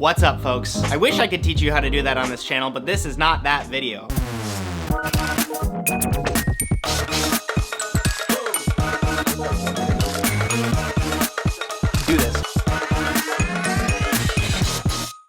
What's up, folks? I wish I could teach you how to do that on this channel, but this is not that video. Do this.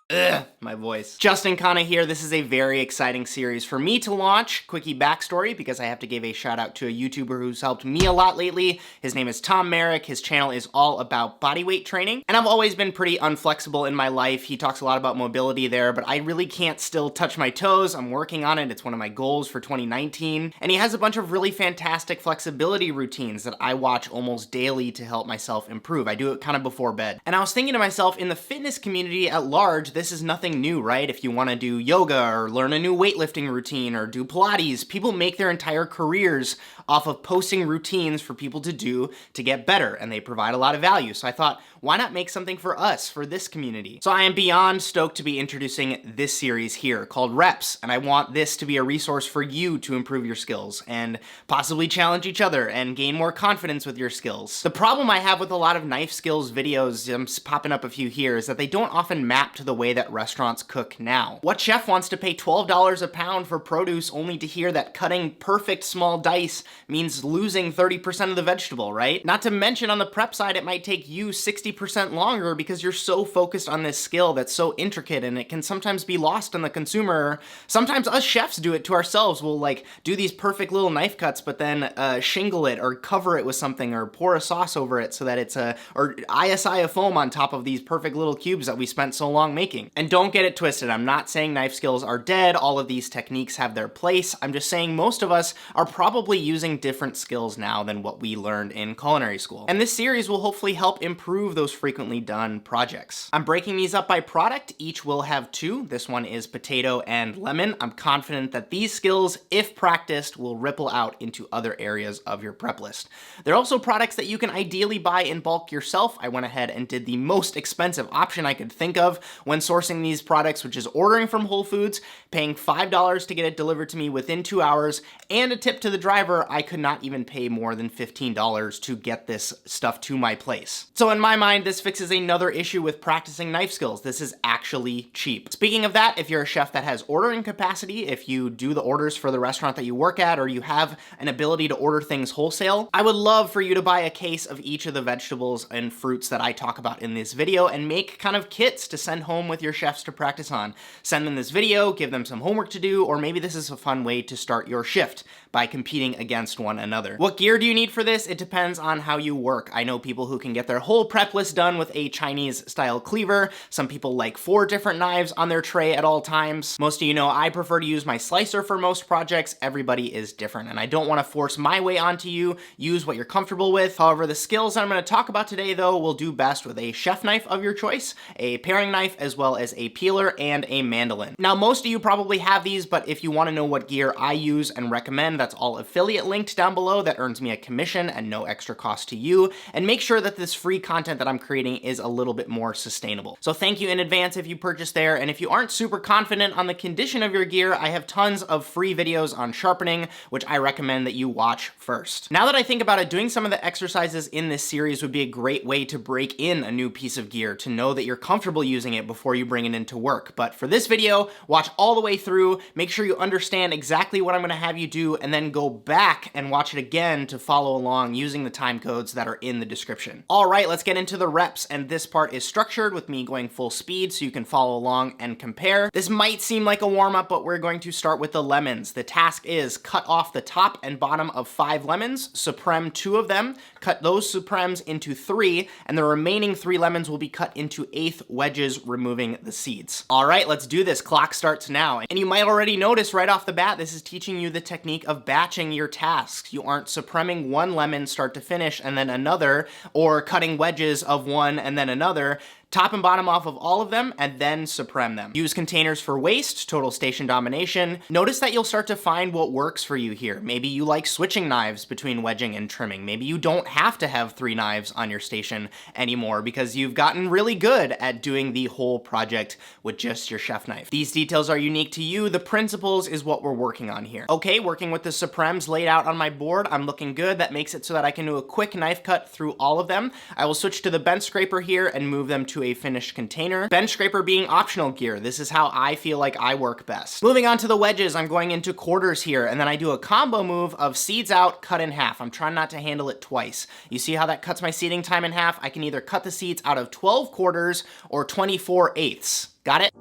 Ugh, my voice. Justin Khanna here. This is a very exciting series for me to launch. Quickie backstory, because I have to give a shout out to a YouTuber who's helped me a lot lately. His name is Tom Merrick. His channel is all about bodyweight training. And I've always been pretty unflexible in my life. He talks a lot about mobility there, but I really can't still touch my toes. I'm working on it. It's one of my goals for 2019. And he has a bunch of really fantastic flexibility routines that I watch almost daily to help myself improve. I do it kind of before bed. And I was thinking to myself, in the fitness community at large, this is nothing new, right? If you want to do yoga or learn a new weightlifting routine or do Pilates, people make their entire careers off of posting routines for people to do to get better, and they provide a lot of value. So I thought, why not make something for us, for this community? So I am beyond stoked to be introducing this series here called Reps, and I want this to be a resource for you to improve your skills and possibly challenge each other and gain more confidence with your skills. The problem I have with a lot of knife skills videos, I'm popping up a few here, is that they don't often map to the way that restaurants cook now. What chef wants to pay $12 a pound for produce only to hear that cutting perfect small dice means losing 30% of the vegetable, right? Not to mention on the prep side, it might take you 60% longer because you're so focused on this skill that's so intricate, and it can sometimes be lost on the consumer. Sometimes us chefs do it to ourselves. We'll like do these perfect little knife cuts, but then shingle it or cover it with something or pour a sauce over it so that it's or ISI a foam on top of these perfect little cubes that we spent so long making. And don't get it twisted, I'm not saying knife skills are dead. All of these techniques have their place. I'm just saying most of us are probably using different skills now than what we learned in culinary school. And this series will hopefully help improve those frequently done projects. I'm breaking these up by product. Each will have two. This one is potato and lemon. I'm confident that these skills, if practiced, will ripple out into other areas of your prep list. They're also products that you can ideally buy in bulk yourself. I went ahead and did the most expensive option I could think of when sourcing these products, which is ordering from Whole Foods, paying $5 to get it delivered to me within 2 hours, and a tip to the driver. I could not even pay more than $15 to get this stuff to my place. So in my mind, this fixes another issue with practicing knife skills. This is actually cheap. Speaking of that, if you're a chef that has ordering capacity, if you do the orders for the restaurant that you work at, or you have an ability to order things wholesale, I would love for you to buy a case of each of the vegetables and fruits that I talk about in this video and make kind of kits to send home with your chefs to practice on. Send them this video, give them some homework to do, or maybe this is a fun way to start your shift by competing against one another. What gear do you need for this? It depends on how you work. I know people who can get their whole prep list done with a Chinese style cleaver. Some people like 4 different knives on their tray at all times. Most of you know I prefer to use my slicer for most projects. Everybody is different, and I don't want to force my way onto you. Use what you're comfortable with. However, the skills that I'm going to talk about today, though, will do best with a chef knife of your choice, a paring knife, as well as a peeler and a mandolin. Now, most of you probably have these, but if you want to know what gear I use and recommend, that's all affiliate linked down below. That earns me a commission and no extra cost to you, and make sure that this free content that I'm creating is a little bit more sustainable. So thank you in advance if you purchase there, and if you aren't super confident on the condition of your gear, I have tons of free videos on sharpening, which I recommend that you watch first. Now that I think about it, doing some of the exercises in this series would be a great way to break in a new piece of gear, to know that you're comfortable using it before you bring it into work. But for this video, watch all the way through, make sure you understand exactly what I'm gonna have you do, and then go back and watch it again to follow along using the time codes that are in the description. All right, let's get into the reps, and this part is structured with me going full speed so you can follow along and compare. This might seem like a warm-up, but we're going to start with the lemons. The task is cut off the top and bottom of 5 lemons, supreme 2 of them, cut those supremes into 3, and the remaining 3 lemons will be cut into 1/8 wedges, removing the seeds. All right, let's do this. Clock starts now. And you might already notice right off the bat, this is teaching you the technique of batching your tasks. You aren't supreming one lemon start to finish and then another, or cutting wedges of one and then another. top and bottom off of all of them, and then supreme them. Use containers for waste, total station domination. Notice that you'll start to find what works for you here. Maybe you like switching knives between wedging and trimming. Maybe you don't have to have 3 knives on your station anymore because you've gotten really good at doing the whole project with just your chef knife. These details are unique to you. The principles is what we're working on here. Okay, working with the supremes laid out on my board, I'm looking good. That makes it so that I can do a quick knife cut through all of them. I will switch to the bench scraper here and move them to into a finished container. Bench scraper being optional gear. This is how I feel like I work best. Moving on to the wedges, I'm going into quarters here, and then I do a combo move of seeds out, cut in half. I'm trying not to handle it twice. You see how that cuts my seeding time in half? I can either cut the seeds out of 12 quarters or 24/8. Got it?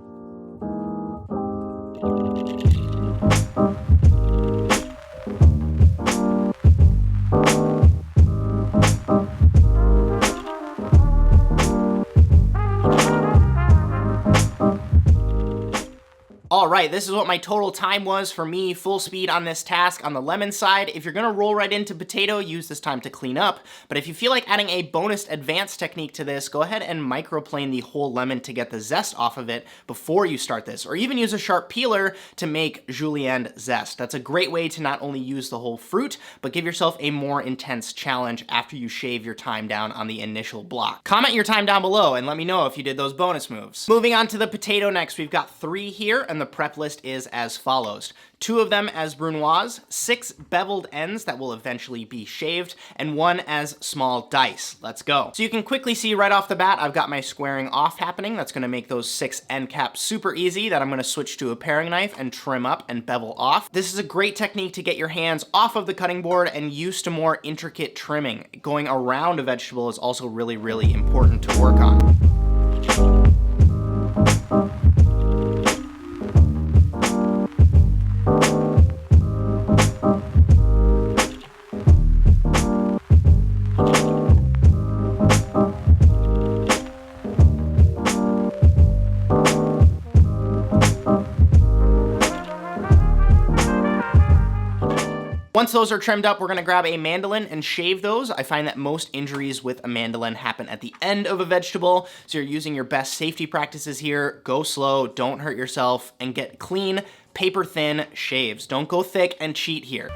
All right, this is what my total time was for me, full speed on this task on the lemon side. If you're gonna roll right into potato, use this time to clean up. But if you feel like adding a bonus advanced technique to this, go ahead and microplane the whole lemon to get the zest off of it before you start this, or even use a sharp peeler to make julienne zest. That's a great way to not only use the whole fruit, but give yourself a more intense challenge after you shave your time down on the initial block. Comment your time down below and let me know if you did those bonus moves. Moving on to the potato next, we've got 3 here, and the prep list is as follows. 2 of them as brunoise, 6 beveled ends that will eventually be shaved, and 1 as small dice. Let's go. So you can quickly see right off the bat, I've got my squaring off happening. That's gonna make those 6 end caps super easy that I'm gonna switch to a paring knife and trim up and bevel off. This is a great technique to get your hands off of the cutting board and used to more intricate trimming. Going around a vegetable is also really, really important to work on. Once those are trimmed up, we're gonna grab a mandolin and shave those. I find that most injuries with a mandolin happen at the end of a vegetable, so you're using your best safety practices here. Go slow, don't hurt yourself, and get clean, paper-thin shaves. Don't go thick and cheat here.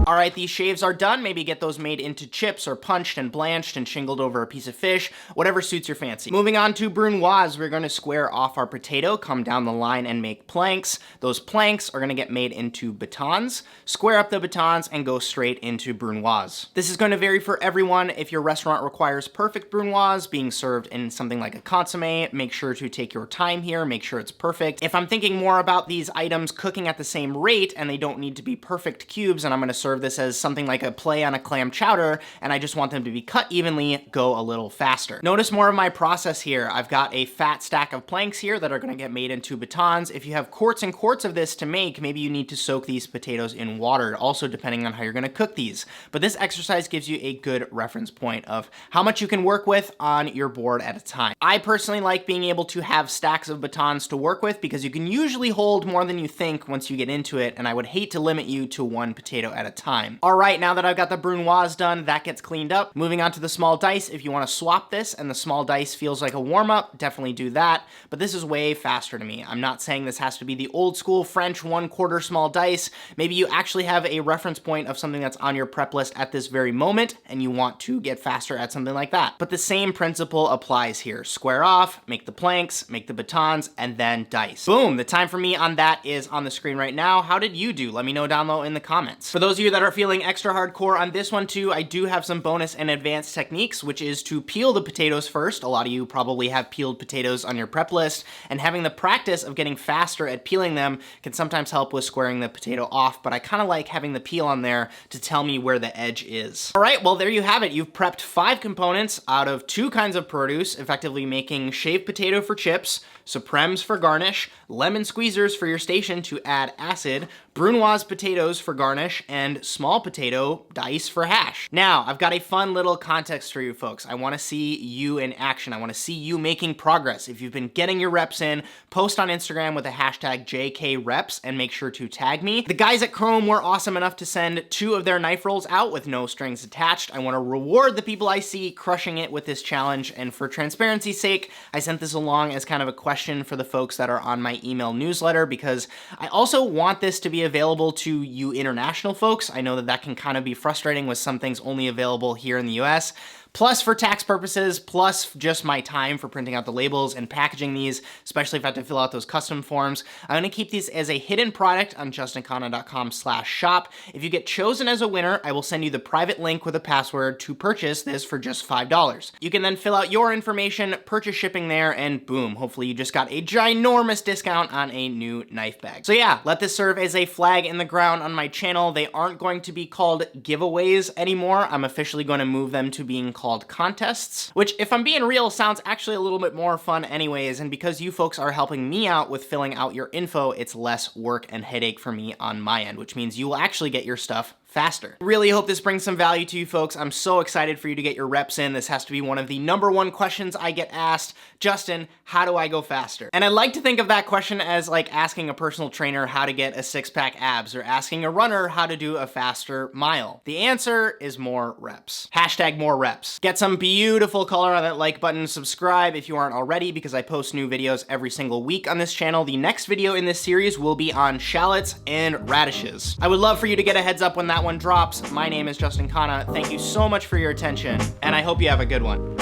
All right, these shaves are done. Maybe get those made into chips or punched and blanched and shingled over a piece of fish, whatever suits your fancy. Moving on to brunoise, we're gonna square off our potato, come down the line and make planks. Those planks are gonna get made into batons. Square up the batons and go straight into brunoise. This is gonna vary for everyone. If your restaurant requires perfect brunoise being served in something like a consommé, make sure to take your time here, make sure it's perfect. If I'm thinking more about these items cooking at the same rate and they don't need to be perfect cubes, and I'm gonna serve this as something like a play on acclaimed chowder, and I just want them to be cut evenly, go a little faster. Notice more of my process here. I've got a fat stack of planks here that are gonna get made into batons. If you have quarts and quarts of this to make, maybe you need to soak these potatoes in water, also depending on how you're gonna cook these. But this exercise gives you a good reference point of how much you can work with on your board at a time. I personally like being able to have stacks of batons to work with because you can usually hold more than you think once you get into it, and I would hate to limit you to 1 potato at a time. All right, now that I've got the brunoise done, that gets cleaned up. Moving on to the small dice. If you want to swap this and the small dice feels like a warm-up, definitely do that. But this is way faster to me. I'm not saying this has to be the old school French 1/4 small dice. Maybe you actually have a reference point of something that's on your prep list at this very moment and you want to get faster at something like that. But the same principle applies here. Square off, make the planks, make the batons, and then dice. Boom, the time for me on that is on the screen right now. How did you do? Let me know down below in the comments. For those of you that are feeling extra hardcore on this one too, I do have some bonus and advanced techniques, which is to peel the potatoes first. A lot of you probably have peeled potatoes on your prep list, and having the practice of getting faster at peeling them can sometimes help with squaring the potato off, but I kind of like having the peel on there to tell me where the edge is. All right, well, there you have it. You've prepped 5 components out of 2 kinds of produce, effectively making shaved potato for chips, supremes for garnish, lemon squeezers for your station to add acid, brunoise potatoes for garnish, and small potato dice for hash. Now, I've got a fun little context for you folks. I wanna see you in action. I wanna see you making progress. If you've been getting your reps in, post on Instagram with the hashtag JKReps and make sure to tag me. The guys at Chrome were awesome enough to send 2 of their knife rolls out with no strings attached. I wanna reward the people I see crushing it with this challenge, and for transparency's sake, I sent this along as kind of a question question for the folks that are on my email newsletter, because I also want this to be available to you international folks. I know that that can kind of be frustrating with some things only available here in the US. Plus for tax purposes, plus just my time for printing out the labels and packaging these, especially if I have to fill out those custom forms. I'm gonna keep these as a hidden product on justinkhanna.com/shop. If you get chosen as a winner, I will send you the private link with a password to purchase this for just $5. You can then fill out your information, purchase shipping there, and boom, hopefully you just got a ginormous discount on a new knife bag. So yeah, let this serve as a flag in the ground on my channel. They aren't going to be called giveaways anymore. I'm officially going to move them to being called contests, which, if I'm being real, sounds actually a little bit more fun anyways, and because you folks are helping me out with filling out your info, it's less work and headache for me on my end, which means you will actually get your stuff faster. Really hope this brings some value to you folks. I'm so excited for you to get your reps in. This has to be one of the #1 questions I get asked. Justin, how do I go faster? And I like to think of that question as like asking a personal trainer how to get a 6-pack abs, or asking a runner how to do a faster mile. The answer is more reps. Hashtag more reps. Get some beautiful color on that like button. Subscribe if you aren't already, because I post new videos every single week on this channel. The next video in this series will be on shallots and radishes. I would love for you to get a heads up when that one drops. My name is Justin Khanna. Thank you so much for your attention, and I hope you have a good one.